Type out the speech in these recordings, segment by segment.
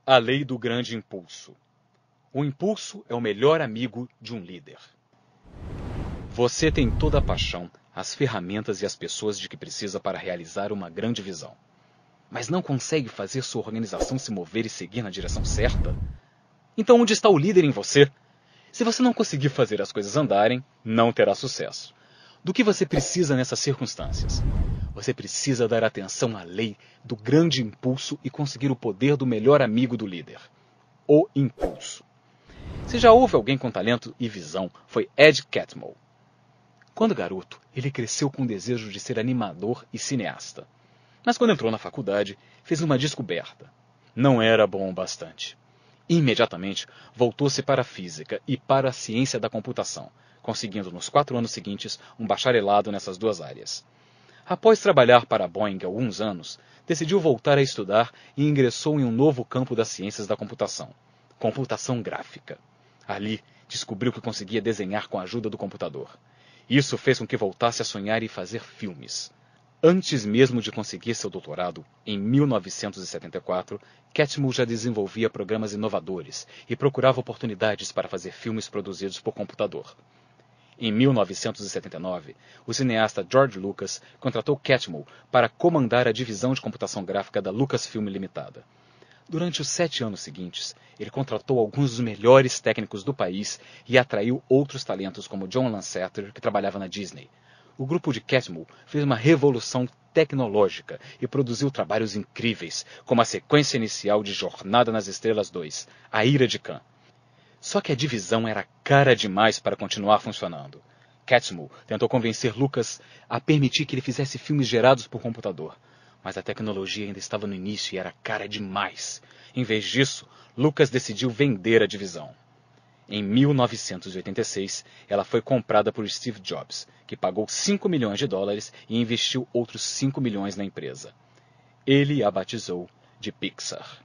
A lei do grande impulso. O impulso é o melhor amigo de um líder. Você tem toda a paixão, as ferramentas e as pessoas de que precisa para realizar uma grande visão. Mas não consegue fazer sua organização se mover e seguir na direção certa? Então onde está o líder em você? Se você não conseguir fazer as coisas andarem, não terá sucesso. Do que você precisa nessas circunstâncias? Você precisa dar atenção à lei do grande impulso e conseguir o poder do melhor amigo do líder. O impulso. Se já houve alguém com talento e visão, foi Ed Catmull. Quando garoto, ele cresceu com o desejo de ser animador e cineasta. Mas quando entrou na faculdade, fez uma descoberta. Não era bom o bastante. Imediatamente, voltou-se para a física e para a ciência da computação, conseguindo nos 4 anos seguintes um bacharelado nessas duas áreas. Após trabalhar para a Boeing alguns anos, decidiu voltar a estudar e ingressou em um novo campo das ciências da computação, computação gráfica. Ali, descobriu que conseguia desenhar com a ajuda do computador. Isso fez com que voltasse a sonhar e fazer filmes. Antes mesmo de conseguir seu doutorado, em 1974, Catmull já desenvolvia programas inovadores e procurava oportunidades para fazer filmes produzidos por computador. Em 1979, o cineasta George Lucas contratou Catmull para comandar a divisão de computação gráfica da Lucasfilm Limitada. Durante os 7 anos seguintes, ele contratou alguns dos melhores técnicos do país e atraiu outros talentos como John Lasseter, que trabalhava na Disney. O grupo de Catmull fez uma revolução tecnológica e produziu trabalhos incríveis, como a sequência inicial de Jornada nas Estrelas 2, A Ira de Khan. Só que a divisão era cara demais para continuar funcionando. Catmull tentou convencer Lucas a permitir que ele fizesse filmes gerados por computador, mas a tecnologia ainda estava no início e era cara demais. Em vez disso, Lucas decidiu vender a divisão. Em 1986, ela foi comprada por Steve Jobs, que pagou $5 milhões e investiu outros 5 milhões na empresa. Ele a batizou de Pixar.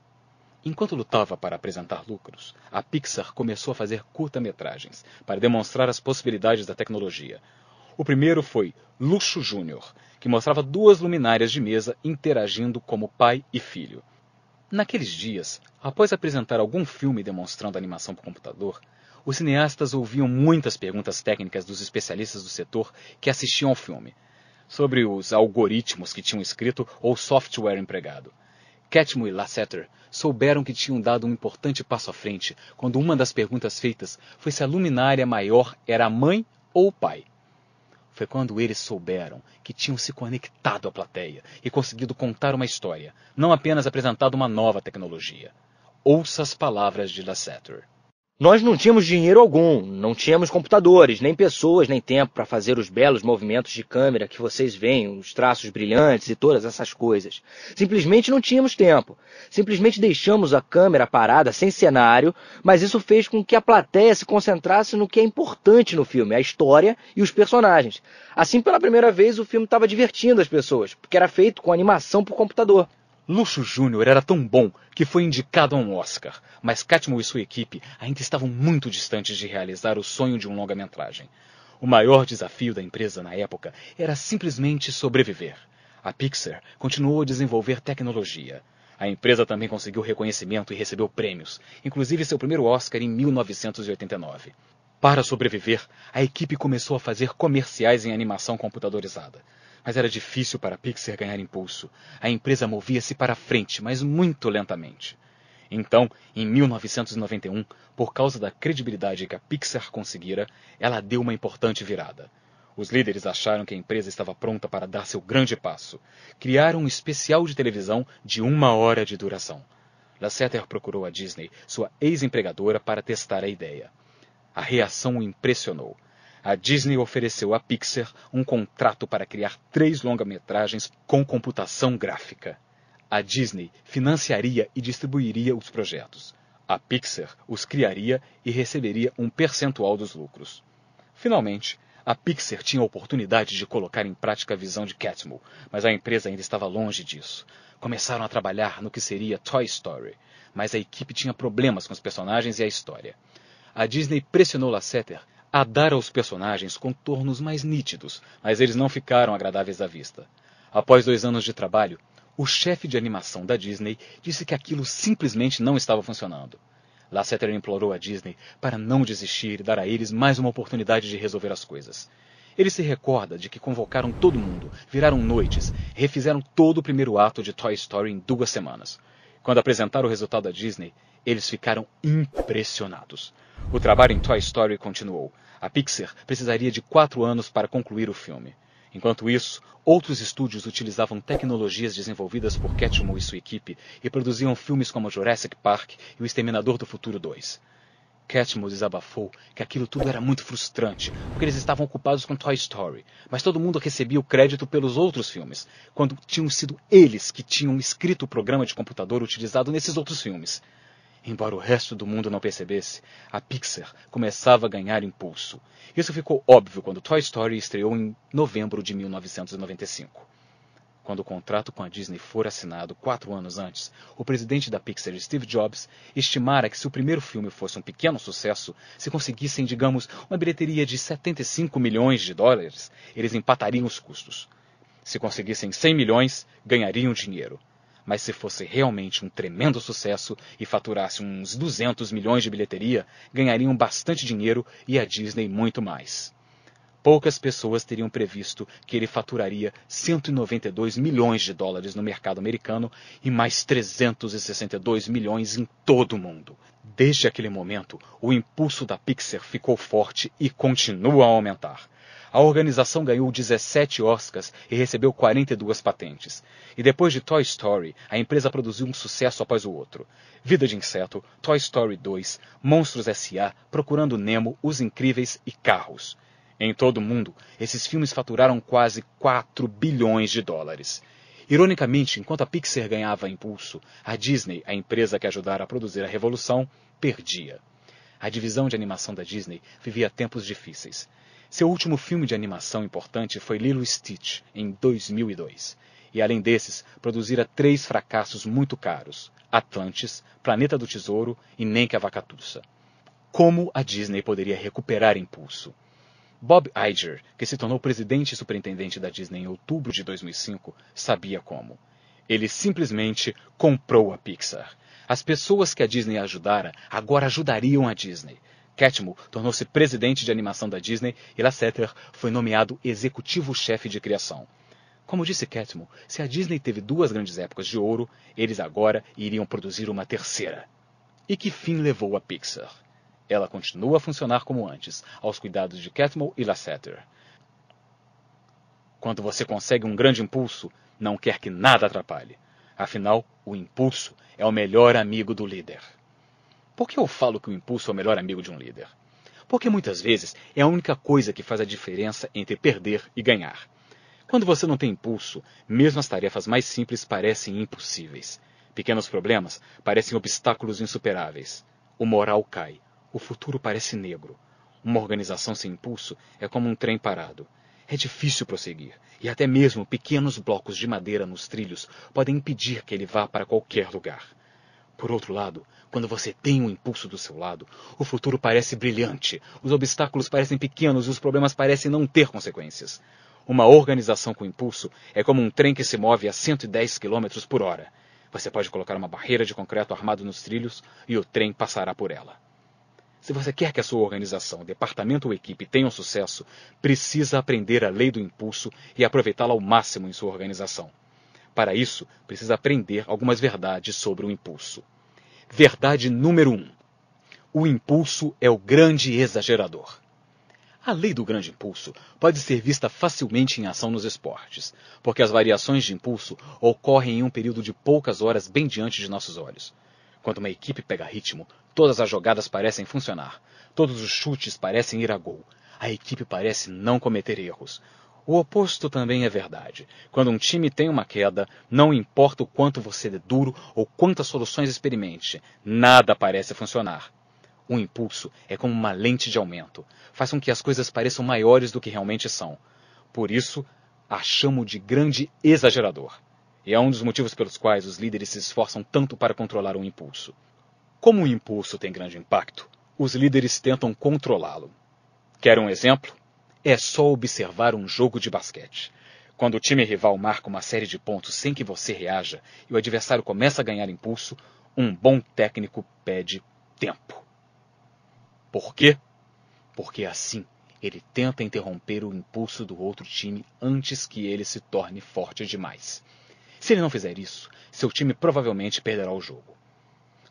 Enquanto lutava para apresentar lucros, a Pixar começou a fazer curta-metragens para demonstrar as possibilidades da tecnologia. O primeiro foi Luxo Júnior, que mostrava 2 luminárias de mesa interagindo como pai e filho. Naqueles dias, após apresentar algum filme demonstrando animação por computador, os cineastas ouviam muitas perguntas técnicas dos especialistas do setor que assistiam ao filme, sobre os algoritmos que tinham escrito ou software empregado. Catmull e Lasseter souberam que tinham dado um importante passo à frente quando uma das perguntas feitas foi se a luminária maior era a mãe ou o pai. Foi quando eles souberam que tinham se conectado à plateia e conseguido contar uma história, não apenas apresentado uma nova tecnologia. Ouça as palavras de Lasseter. Nós não tínhamos dinheiro algum, não tínhamos computadores, nem pessoas, nem tempo para fazer os belos movimentos de câmera que vocês veem, os traços brilhantes e todas essas coisas. Simplesmente não tínhamos tempo. Simplesmente deixamos a câmera parada, sem cenário, mas isso fez com que a plateia se concentrasse no que é importante no filme, a história e os personagens. Assim, pela primeira vez, o filme estava divertindo as pessoas, porque era feito com animação por computador. Luxo Júnior era tão bom que foi indicado a um Oscar, mas Catmull e sua equipe ainda estavam muito distantes de realizar o sonho de um longa-metragem. O maior desafio da empresa na época era simplesmente sobreviver. A Pixar continuou a desenvolver tecnologia. A empresa também conseguiu reconhecimento e recebeu prêmios, inclusive seu primeiro Oscar em 1989. Para sobreviver, a equipe começou a fazer comerciais em animação computadorizada. Mas era difícil para a Pixar ganhar impulso. A empresa movia-se para frente, mas muito lentamente. Então, em 1991, por causa da credibilidade que a Pixar conseguira, ela deu uma importante virada. Os líderes acharam que a empresa estava pronta para dar seu grande passo. Criaram um especial de televisão de 1 hora de duração. Lasseter procurou a Disney, sua ex-empregadora, para testar a ideia. A reação o impressionou. A Disney ofereceu à Pixar um contrato para criar 3 longa-metragens com computação gráfica. A Disney financiaria e distribuiria os projetos. A Pixar os criaria e receberia um percentual dos lucros. Finalmente, a Pixar tinha a oportunidade de colocar em prática a visão de Catmull, mas a empresa ainda estava longe disso. Começaram a trabalhar no que seria Toy Story, mas a equipe tinha problemas com os personagens e a história. A Disney pressionou Lasseter a dar aos personagens contornos mais nítidos, mas eles não ficaram agradáveis à vista. Após 2 anos de trabalho, o chefe de animação da Disney disse que aquilo simplesmente não estava funcionando. Lasseter implorou a Disney para não desistir e dar a eles mais uma oportunidade de resolver as coisas. Ele se recorda de que convocaram todo mundo, viraram noites, refizeram todo o primeiro ato de Toy Story em 2 semanas. Quando apresentaram o resultado à Disney, eles ficaram impressionados. O trabalho em Toy Story continuou. A Pixar precisaria de 4 anos para concluir o filme. Enquanto isso, outros estúdios utilizavam tecnologias desenvolvidas por Catmull e sua equipe e produziam filmes como Jurassic Park e O Exterminador do Futuro 2. Catmull desabafou que aquilo tudo era muito frustrante, porque eles estavam ocupados com Toy Story, mas todo mundo recebia o crédito pelos outros filmes, quando tinham sido eles que tinham escrito o programa de computador utilizado nesses outros filmes. Embora o resto do mundo não percebesse, a Pixar começava a ganhar impulso. Isso ficou óbvio quando Toy Story estreou em novembro de 1995. Quando o contrato com a Disney for assinado 4 anos antes, o presidente da Pixar, Steve Jobs, estimara que se o primeiro filme fosse um pequeno sucesso, se conseguissem, digamos, uma bilheteria de 75 milhões de dólares, eles empatariam os custos. Se conseguissem 100 milhões, ganhariam dinheiro. Mas se fosse realmente um tremendo sucesso e faturasse uns 200 milhões de bilheteria, ganhariam bastante dinheiro e a Disney muito mais. Poucas pessoas teriam previsto que ele faturaria 192 milhões de dólares no mercado americano e mais 362 milhões em todo o mundo. Desde aquele momento, o impulso da Pixar ficou forte e continua a aumentar. A organização ganhou 17 Oscars e recebeu 42 patentes. E depois de Toy Story, a empresa produziu um sucesso após o outro. Vida de Inseto, Toy Story 2, Monstros S.A., Procurando Nemo, Os Incríveis e Carros. Em todo o mundo, esses filmes faturaram quase 4 bilhões de dólares. Ironicamente, enquanto a Pixar ganhava impulso, a Disney, a empresa que ajudara a produzir a revolução, perdia. A divisão de animação da Disney vivia tempos difíceis. Seu último filme de animação importante foi Lilo e Stitch, em 2002. E além desses, produzira 3 fracassos muito caros: Atlantis, Planeta do Tesouro e Nem que a Vaca Tussa. Como a Disney poderia recuperar impulso? Bob Iger, que se tornou presidente e superintendente da Disney em outubro de 2005, sabia como. Ele simplesmente comprou a Pixar. As pessoas que a Disney ajudara agora ajudariam a Disney. Catmull tornou-se presidente de animação da Disney e Lasseter foi nomeado executivo-chefe de criação. Como disse Catmull, se a Disney teve 2 grandes épocas de ouro, eles agora iriam produzir uma terceira. E que fim levou a Pixar? Ela continua a funcionar como antes, aos cuidados de Catmull e Lasseter. Quando você consegue um grande impulso, não quer que nada atrapalhe. Afinal, o impulso é o melhor amigo do líder. Por que eu falo que o impulso é o melhor amigo de um líder? Porque muitas vezes é a única coisa que faz a diferença entre perder e ganhar. Quando você não tem impulso, mesmo as tarefas mais simples parecem impossíveis. Pequenos problemas parecem obstáculos insuperáveis. O moral cai. O futuro parece negro. Uma organização sem impulso é como um trem parado. É difícil prosseguir, e até mesmo pequenos blocos de madeira nos trilhos podem impedir que ele vá para qualquer lugar. Por outro lado, quando você tem um impulso do seu lado, o futuro parece brilhante, os obstáculos parecem pequenos e os problemas parecem não ter consequências. Uma organização com impulso é como um trem que se move a 110 km por hora. Você pode colocar uma barreira de concreto armado nos trilhos e o trem passará por ela. Se você quer que a sua organização, departamento ou equipe tenham sucesso, precisa aprender a lei do impulso e aproveitá-la ao máximo em sua organização. Para isso, precisa aprender algumas verdades sobre o impulso. Verdade número 1. O impulso é o grande exagerador. A lei do grande impulso pode ser vista facilmente em ação nos esportes, porque as variações de impulso ocorrem em um período de poucas horas bem diante de nossos olhos. Quando uma equipe pega ritmo, todas as jogadas parecem funcionar, todos os chutes parecem ir a gol, a equipe parece não cometer erros. O oposto também é verdade. Quando um time tem uma queda, não importa o quanto você é duro ou quantas soluções experimente, nada parece funcionar. O impulso é como uma lente de aumento. Faz com que as coisas pareçam maiores do que realmente são. Por isso, a chamo de grande exagerador. E é um dos motivos pelos quais os líderes se esforçam tanto para controlar o impulso. Como o impulso tem grande impacto, os líderes tentam controlá-lo. Quer um exemplo? É só observar um jogo de basquete. Quando o time rival marca uma série de pontos sem que você reaja e o adversário começa a ganhar impulso, um bom técnico pede tempo. Por quê? Porque assim ele tenta interromper o impulso do outro time antes que ele se torne forte demais. Se ele não fizer isso, seu time provavelmente perderá o jogo.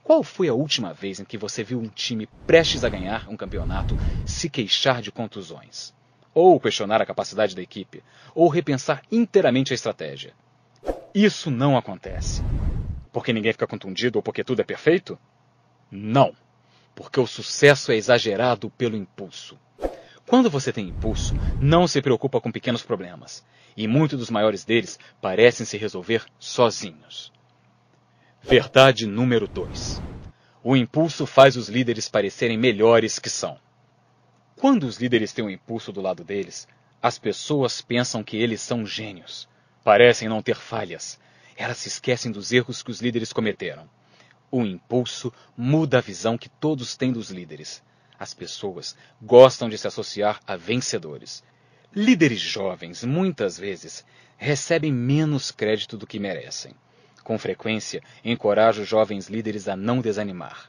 Qual foi a última vez em que você viu um time prestes a ganhar um campeonato se queixar de contusões? Ou questionar a capacidade da equipe? Ou repensar inteiramente a estratégia? Isso não acontece. Porque ninguém fica contundido ou porque tudo é perfeito? Não. Porque o sucesso é exagerado pelo impulso. Quando você tem impulso, não se preocupa com pequenos problemas. E muitos dos maiores deles parecem se resolver sozinhos. Verdade número 2. O impulso faz os líderes parecerem melhores que são. Quando os líderes têm o impulso do lado deles, as pessoas pensam que eles são gênios. Parecem não ter falhas. Elas se esquecem dos erros que os líderes cometeram. O impulso muda a visão que todos têm dos líderes. As pessoas gostam de se associar a vencedores. Líderes jovens, muitas vezes, recebem menos crédito do que merecem. Com frequência, encorajo jovens líderes a não desanimar.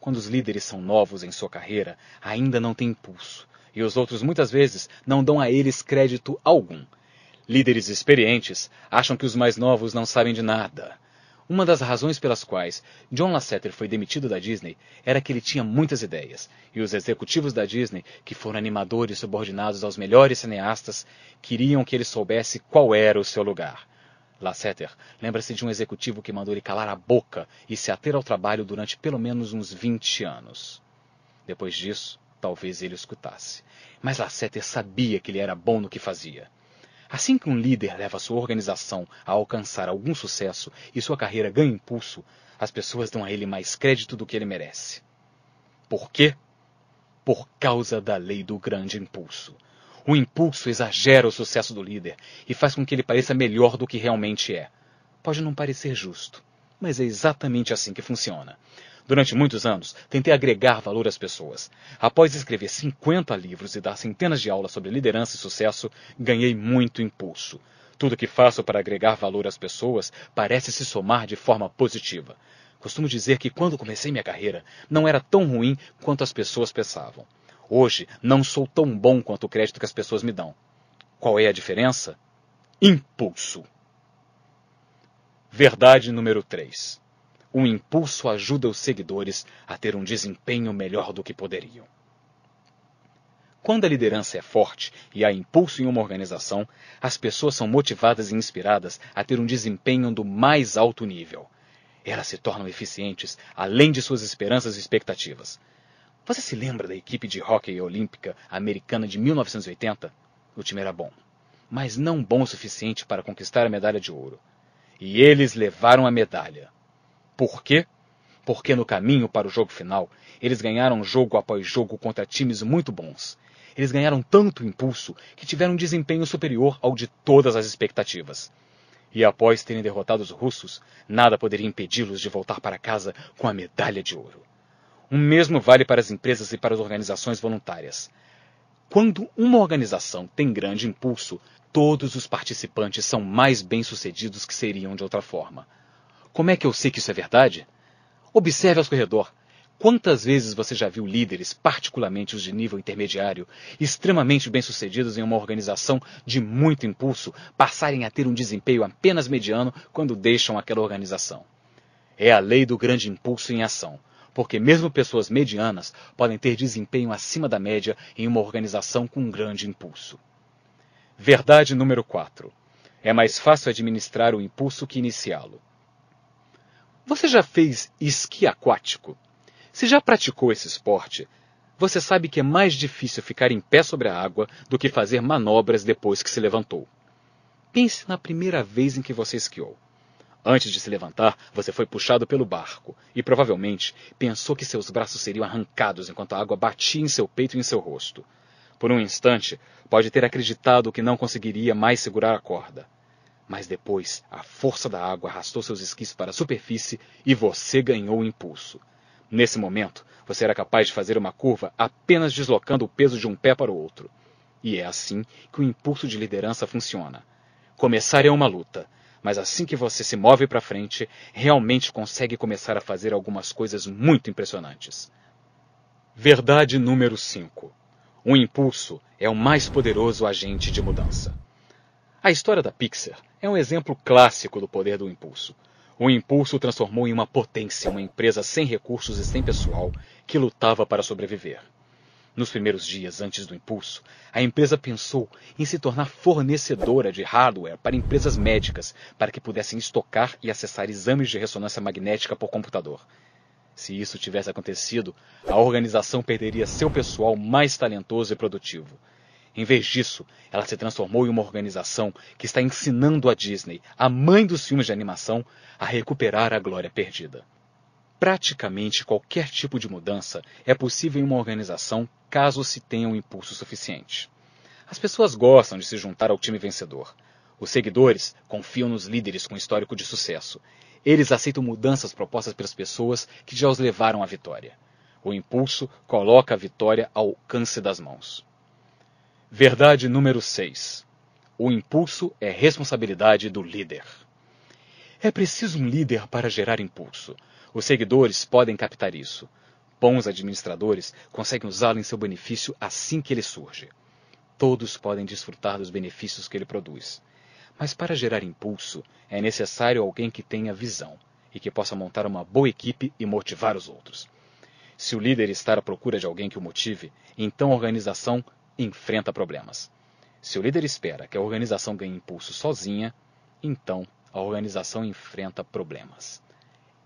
Quando os líderes são novos em sua carreira, ainda não têm impulso, e os outros muitas vezes não dão a eles crédito algum. Líderes experientes acham que os mais novos não sabem de nada. Uma das razões pelas quais John Lasseter foi demitido da Disney era que ele tinha muitas ideias, e os executivos da Disney, que foram animadores subordinados aos melhores cineastas, queriam que ele soubesse qual era o seu lugar. Lasseter lembra-se de um executivo que mandou ele calar a boca e se ater ao trabalho durante pelo menos uns 20 anos. Depois disso, talvez ele o escutasse. Mas Lasseter sabia que ele era bom no que fazia. Assim que um líder leva sua organização a alcançar algum sucesso e sua carreira ganha impulso, as pessoas dão a ele mais crédito do que ele merece. Por quê? Por causa da lei do grande impulso. O impulso exagera o sucesso do líder e faz com que ele pareça melhor do que realmente é. Pode não parecer justo, mas é exatamente assim que funciona. Durante muitos anos, tentei agregar valor às pessoas. Após escrever 50 livros e dar centenas de aulas sobre liderança e sucesso, ganhei muito impulso. Tudo que faço para agregar valor às pessoas parece se somar de forma positiva. Costumo dizer que quando comecei minha carreira, não era tão ruim quanto as pessoas pensavam. Hoje, não sou tão bom quanto o crédito que as pessoas me dão. Qual é a diferença? Impulso. Verdade número 3. O impulso ajuda os seguidores a ter um desempenho melhor do que poderiam. Quando a liderança é forte e há impulso em uma organização, as pessoas são motivadas e inspiradas a ter um desempenho do mais alto nível. Elas se tornam eficientes além de suas esperanças e expectativas. Você se lembra da equipe de hóquei olímpica americana de 1980? O time era bom, mas não bom o suficiente para conquistar a medalha de ouro. E eles levaram a medalha. Por quê? Porque no caminho para o jogo final, eles ganharam jogo após jogo contra times muito bons. Eles ganharam tanto impulso que tiveram um desempenho superior ao de todas as expectativas. E após terem derrotado os russos, nada poderia impedi-los de voltar para casa com a medalha de ouro. O mesmo vale para as empresas e para as organizações voluntárias. Quando uma organização tem grande impulso, todos os participantes são mais bem-sucedidos que seriam de outra forma. Como é que eu sei que isso é verdade? Observe ao seu redor. Quantas vezes você já viu líderes, particularmente os de nível intermediário, extremamente bem-sucedidos em uma organização de muito impulso, passarem a ter um desempenho apenas mediano quando deixam aquela organização? É a lei do grande impulso em ação, porque mesmo pessoas medianas podem ter desempenho acima da média em uma organização com um grande impulso. Verdade número 4. É mais fácil administrar o impulso que iniciá-lo. Você já fez esqui aquático? Se já praticou esse esporte, você sabe que é mais difícil ficar em pé sobre a água do que fazer manobras depois que se levantou. Pense na primeira vez em que você esquiou. Antes de se levantar, você foi puxado pelo barco e provavelmente pensou que seus braços seriam arrancados enquanto a água batia em seu peito e em seu rosto. Por um instante, pode ter acreditado que não conseguiria mais segurar a corda. Mas depois, a força da água arrastou seus esquis para a superfície e você ganhou o impulso. Nesse momento, você era capaz de fazer uma curva apenas deslocando o peso de um pé para o outro. E é assim que o impulso de liderança funciona. Começar é uma luta, mas assim que você se move para frente, realmente consegue começar a fazer algumas coisas muito impressionantes. Verdade número 5. O impulso é o mais poderoso agente de mudança. A história da Pixar é um exemplo clássico do poder do impulso. O impulso transformou em uma potência uma empresa sem recursos e sem pessoal que lutava para sobreviver. Nos primeiros dias antes do impulso, a empresa pensou em se tornar fornecedora de hardware para empresas médicas para que pudessem estocar e acessar exames de ressonância magnética por computador. Se isso tivesse acontecido, a organização perderia seu pessoal mais talentoso e produtivo. Em vez disso, ela se transformou em uma organização que está ensinando a Disney, a mãe dos filmes de animação, a recuperar a glória perdida. Praticamente qualquer tipo de mudança é possível em uma organização caso se tenha um impulso suficiente. As pessoas gostam de se juntar ao time vencedor. Os seguidores confiam nos líderes com histórico de sucesso. Eles aceitam mudanças propostas pelas pessoas que já os levaram à vitória. O impulso coloca a vitória ao alcance das mãos. Verdade número 6. O impulso é responsabilidade do líder. É preciso um líder para gerar impulso. Os seguidores podem captar isso. Bons administradores conseguem usá-lo em seu benefício assim que ele surge. Todos podem desfrutar dos benefícios que ele produz. Mas para gerar impulso, é necessário alguém que tenha visão e que possa montar uma boa equipe e motivar os outros. Se o líder está à procura de alguém que o motive, então a organização enfrenta problemas. Se o líder espera que a organização ganhe impulso sozinha, então a organização enfrenta problemas.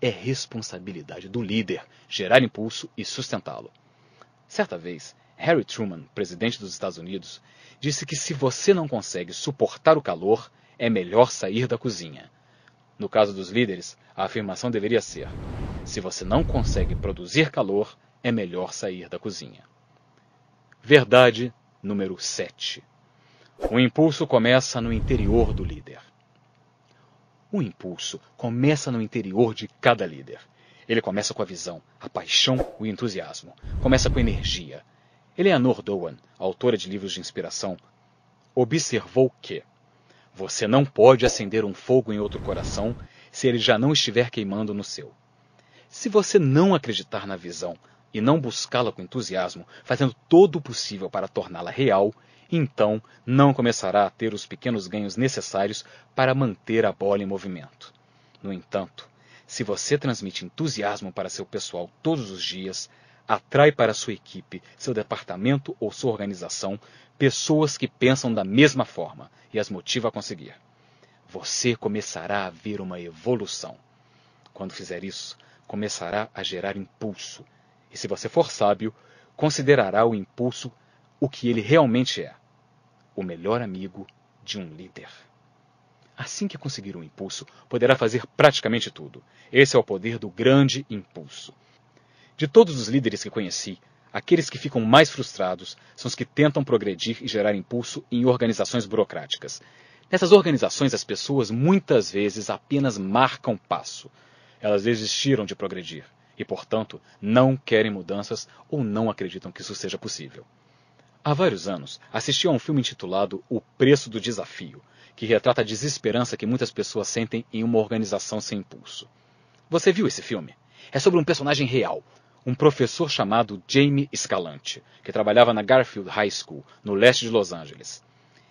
É responsabilidade do líder gerar impulso e sustentá-lo. Certa vez, Harry Truman, presidente dos Estados Unidos, disse que se você não consegue suportar o calor, é melhor sair da cozinha. No caso dos líderes, a afirmação deveria ser: se você não consegue produzir calor, é melhor sair da cozinha. Verdade número 7. O impulso começa no interior do líder. O impulso começa no interior de cada líder. Ele começa com a visão, a paixão, o entusiasmo. Começa com energia. Eleanor Dowan, autora de livros de inspiração, observou que você não pode acender um fogo em outro coração se ele já não estiver queimando no seu. Se você não acreditar na visão e não buscá-la com entusiasmo, fazendo todo o possível para torná-la real, então não começará a ter os pequenos ganhos necessários para manter a bola em movimento. No entanto, se você transmite entusiasmo para seu pessoal todos os dias, atrai para sua equipe, seu departamento ou sua organização pessoas que pensam da mesma forma e as motiva a conseguir. Você começará a ver uma evolução. Quando fizer isso, começará a gerar impulso. E se você for sábio, considerará o impulso o que ele realmente é: o melhor amigo de um líder. Assim que conseguir um impulso, poderá fazer praticamente tudo. Esse é o poder do grande impulso. De todos os líderes que conheci, aqueles que ficam mais frustrados são os que tentam progredir e gerar impulso em organizações burocráticas. Nessas organizações, as pessoas muitas vezes apenas marcam passo. Elas desistiram de progredir e, portanto, não querem mudanças ou não acreditam que isso seja possível. Há vários anos, assisti a um filme intitulado O Preço do Desafio, que retrata a desesperança que muitas pessoas sentem em uma organização sem impulso. Você viu esse filme? É sobre um personagem real, um professor chamado Jamie Escalante, que trabalhava na Garfield High School, no leste de Los Angeles.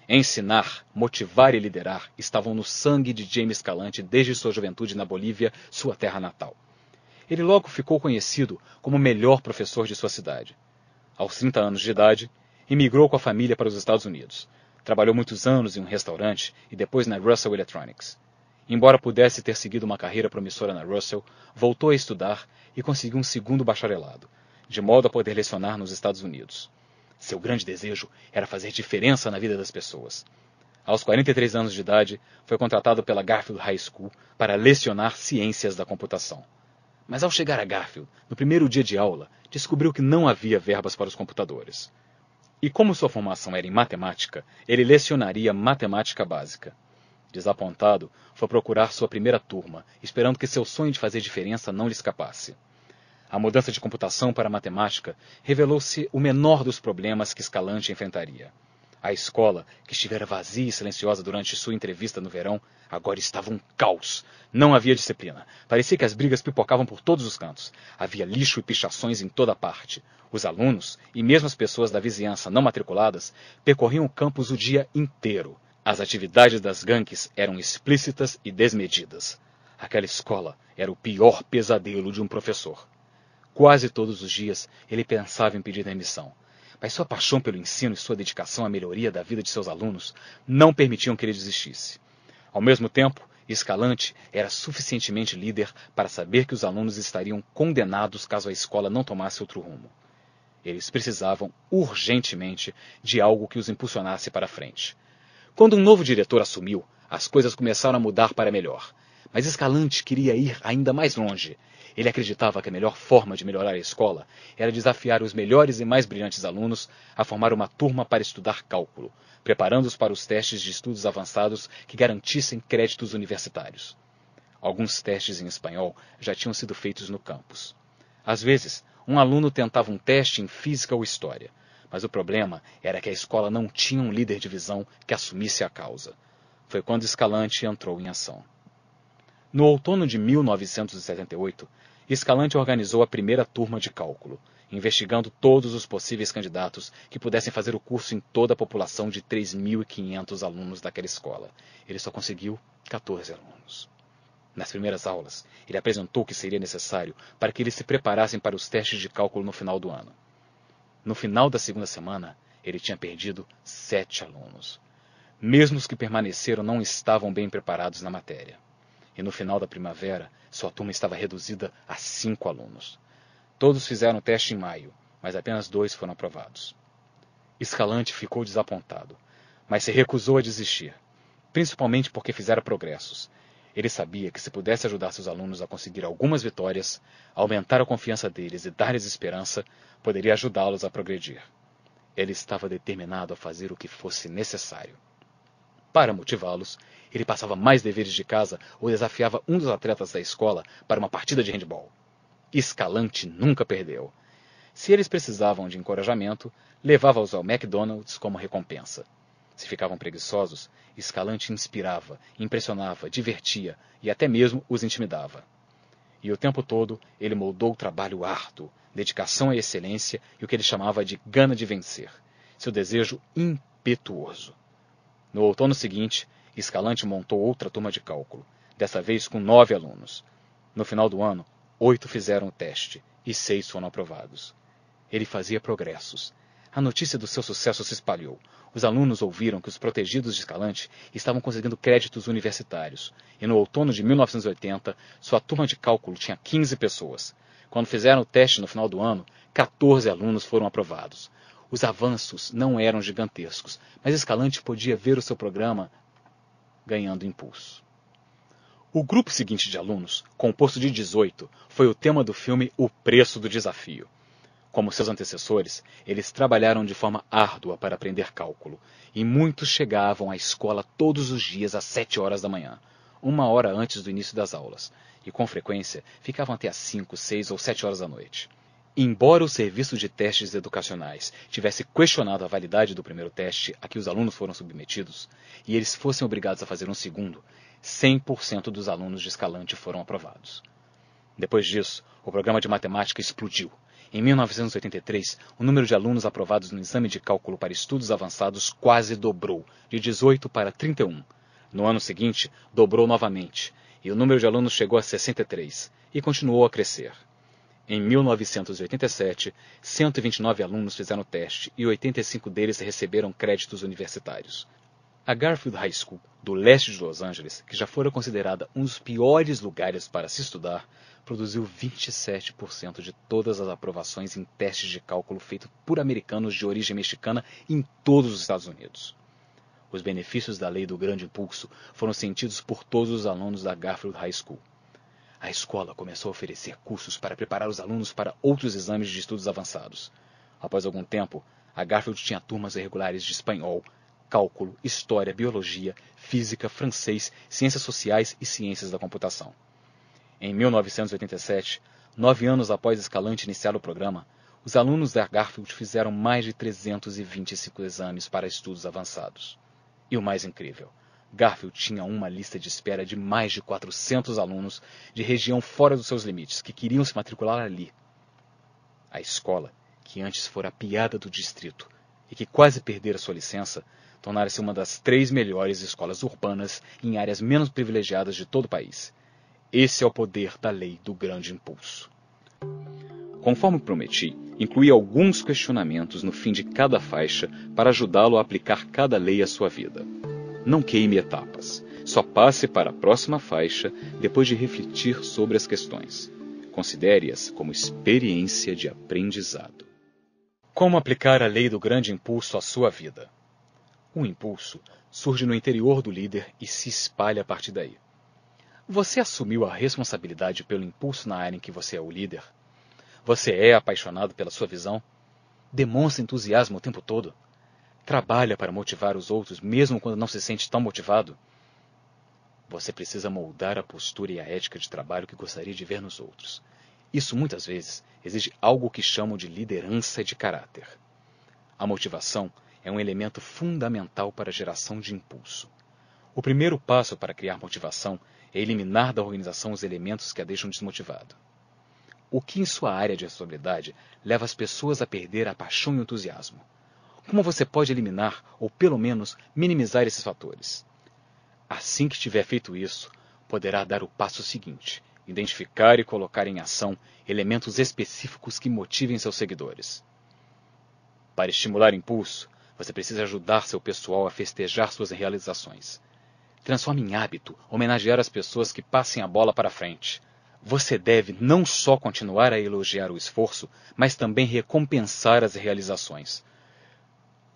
Ensinar, motivar e liderar estavam no sangue de Jamie Escalante desde sua juventude na Bolívia, sua terra natal. Ele logo ficou conhecido como o melhor professor de sua cidade. Aos 30 anos de idade, emigrou com a família para os Estados Unidos. Trabalhou muitos anos em um restaurante e depois na Russell Electronics. Embora pudesse ter seguido uma carreira promissora na Russell, voltou a estudar e conseguiu um segundo bacharelado, de modo a poder lecionar nos Estados Unidos. Seu grande desejo era fazer diferença na vida das pessoas. Aos 43 anos de idade, foi contratado pela Garfield High School para lecionar ciências da computação. Mas ao chegar a Garfield, no primeiro dia de aula, descobriu que não havia verbas para os computadores. E como sua formação era em matemática, ele lecionaria matemática básica. Desapontado, foi procurar sua primeira turma, esperando que seu sonho de fazer diferença não lhe escapasse. A mudança de computação para matemática revelou-se o menor dos problemas que Escalante enfrentaria. A escola, que estivera vazia e silenciosa durante sua entrevista no verão, agora estava um caos. Não havia disciplina. Parecia que as brigas pipocavam por todos os cantos. Havia lixo e pichações em toda parte. Os alunos, e mesmo as pessoas da vizinhança não matriculadas, percorriam o campus o dia inteiro. As atividades das gangues eram explícitas e desmedidas. Aquela escola era o pior pesadelo de um professor. Quase todos os dias ele pensava em pedir demissão. Mas sua paixão pelo ensino e sua dedicação à melhoria da vida de seus alunos não permitiam que ele desistisse. Ao mesmo tempo, Escalante era suficientemente líder para saber que os alunos estariam condenados caso a escola não tomasse outro rumo. Eles precisavam urgentemente de algo que os impulsionasse para frente. Quando um novo diretor assumiu, as coisas começaram a mudar para melhor. Mas Escalante queria ir ainda mais longe. Ele acreditava que a melhor forma de melhorar a escola era desafiar os melhores e mais brilhantes alunos a formar uma turma para estudar cálculo, preparando-os para os testes de estudos avançados que garantissem créditos universitários. Alguns testes em espanhol já tinham sido feitos no campus. Às vezes, um aluno tentava um teste em física ou história, mas o problema era que a escola não tinha um líder de visão que assumisse a causa. Foi quando Escalante entrou em ação. No outono de 1978, Escalante organizou a primeira turma de cálculo, investigando todos os possíveis candidatos que pudessem fazer o curso em toda a população de 3.500 alunos daquela escola. Ele só conseguiu 14 alunos. Nas primeiras aulas, ele apresentou o que seria necessário para que eles se preparassem para os testes de cálculo no final do ano. No final da segunda semana, ele tinha perdido 7 alunos. Mesmo os que permaneceram não estavam bem preparados na matéria. E no final da primavera, sua turma estava reduzida a 5 alunos. Todos fizeram o teste em maio, mas apenas 2 foram aprovados. Escalante ficou desapontado, mas se recusou a desistir, principalmente porque fizera progressos. Ele sabia que se pudesse ajudar seus alunos a conseguir algumas vitórias, aumentar a confiança deles e dar-lhes esperança, poderia ajudá-los a progredir. Ele estava determinado a fazer o que fosse necessário. Para motivá-los, ele passava mais deveres de casa ou desafiava um dos atletas da escola para uma partida de handebol. Escalante nunca perdeu. Se eles precisavam de encorajamento, levava-os ao McDonald's como recompensa. Se ficavam preguiçosos, Escalante inspirava, impressionava, divertia e até mesmo os intimidava. E o tempo todo ele moldou o trabalho árduo, dedicação à excelência e o que ele chamava de gana de vencer, seu desejo impetuoso. No outono seguinte, Escalante montou outra turma de cálculo, dessa vez com 9 alunos. No final do ano, 8 fizeram o teste e 6 foram aprovados. Ele fazia progressos. A notícia do seu sucesso se espalhou. Os alunos ouviram que os protegidos de Escalante estavam conseguindo créditos universitários, e no outono de 1980, sua turma de cálculo tinha 15 pessoas. Quando fizeram o teste no final do ano, 14 alunos foram aprovados. Os avanços não eram gigantescos, mas Escalante podia ver o seu programa ganhando impulso. O grupo seguinte de alunos, composto de 18, foi o tema do filme O Preço do Desafio. Como seus antecessores, eles trabalharam de forma árdua para aprender cálculo, e muitos chegavam à escola todos os dias às 7 horas da manhã, 1 hora antes do início das aulas, e com frequência ficavam até às 5, 6 ou 7 horas da noite. Embora o serviço de testes educacionais tivesse questionado a validade do primeiro teste a que os alunos foram submetidos, e eles fossem obrigados a fazer um segundo, 100% dos alunos de Escalante foram aprovados. Depois disso, o programa de matemática explodiu. Em 1983, o número de alunos aprovados no exame de cálculo para estudos avançados quase dobrou, de 18 para 31. No ano seguinte, dobrou novamente, e o número de alunos chegou a 63, e continuou a crescer. Em 1987, 129 alunos fizeram o teste e 85 deles receberam créditos universitários. A Garfield High School, do leste de Los Angeles, que já fora considerada um dos piores lugares para se estudar, produziu 27% de todas as aprovações em testes de cálculo feitos por americanos de origem mexicana em todos os Estados Unidos. Os benefícios da lei do grande impulso foram sentidos por todos os alunos da Garfield High School. A escola começou a oferecer cursos para preparar os alunos para outros exames de estudos avançados. Após algum tempo, a Garfield tinha turmas regulares de espanhol, cálculo, história, biologia, física, francês, ciências sociais e ciências da computação. Em 1987, 9 anos após Escalante iniciar o programa, os alunos da Garfield fizeram mais de 325 exames para estudos avançados. E o mais incrível, Garfield tinha uma lista de espera de mais de 400 alunos de região fora dos seus limites, que queriam se matricular ali. A escola, que antes fora a piada do distrito e que quase perdera sua licença, tornara-se uma das 3 melhores escolas urbanas em áreas menos privilegiadas de todo o país. Esse é o poder da lei do grande impulso. Conforme prometi, incluí alguns questionamentos no fim de cada faixa para ajudá-lo a aplicar cada lei à sua vida. Não queime etapas. Só passe para a próxima faixa depois de refletir sobre as questões. Considere-as como experiência de aprendizado. Como aplicar a lei do grande impulso à sua vida? O impulso surge no interior do líder e se espalha a partir daí. Você assumiu a responsabilidade pelo impulso na área em que você é o líder? Você é apaixonado pela sua visão? Demonstra entusiasmo o tempo todo? Trabalha para motivar os outros, mesmo quando não se sente tão motivado? Você precisa moldar a postura e a ética de trabalho que gostaria de ver nos outros. Isso, muitas vezes, exige algo que chamam de liderança de caráter. A motivação é um elemento fundamental para a geração de impulso. O primeiro passo para criar motivação é eliminar da organização os elementos que a deixam desmotivada. O que em sua área de responsabilidade leva as pessoas a perder a paixão e o entusiasmo? Como você pode eliminar, ou pelo menos minimizar esses fatores? Assim que tiver feito isso, poderá dar o passo seguinte: identificar e colocar em ação elementos específicos que motivem seus seguidores. Para estimular impulso, você precisa ajudar seu pessoal a festejar suas realizações. Transforme em hábito homenagear as pessoas que passem a bola para frente. Você deve não só continuar a elogiar o esforço, mas também recompensar as realizações.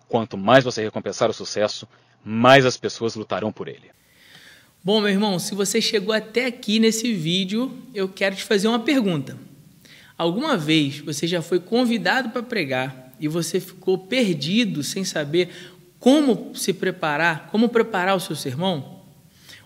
Quanto mais você recompensar o sucesso, mais as pessoas lutarão por ele. Bom, meu irmão, se você chegou até aqui nesse vídeo, eu quero te fazer uma pergunta. Alguma vez você já foi convidado para pregar e você ficou perdido sem saber como se preparar, como preparar o seu sermão?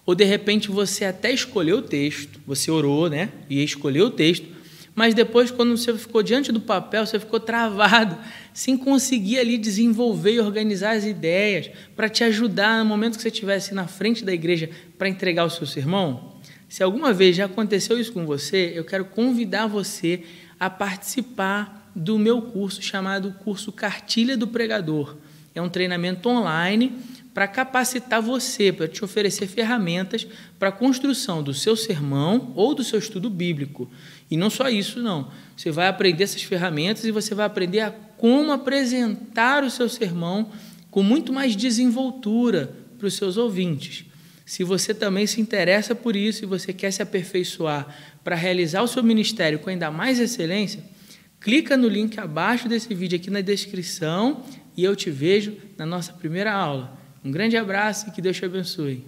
Ou de repente você até escolheu o texto, você orou, né? E escolheu o texto, mas depois, quando você ficou diante do papel, você ficou travado, sem conseguir ali desenvolver e organizar as ideias para te ajudar no momento que você estivesse na frente da igreja para entregar o seu sermão? Se alguma vez já aconteceu isso com você, eu quero convidar você a participar do meu curso chamado Curso Cartilha do Pregador. É um treinamento online para capacitar você, para te oferecer ferramentas para a construção do seu sermão ou do seu estudo bíblico. E não só isso, não. Você vai aprender essas ferramentas e você vai aprender a como apresentar o seu sermão com muito mais desenvoltura para os seus ouvintes. Se você também se interessa por isso e você quer se aperfeiçoar para realizar o seu ministério com ainda mais excelência, clica no link abaixo desse vídeo aqui na descrição e eu te vejo na nossa primeira aula. Um grande abraço e que Deus te abençoe.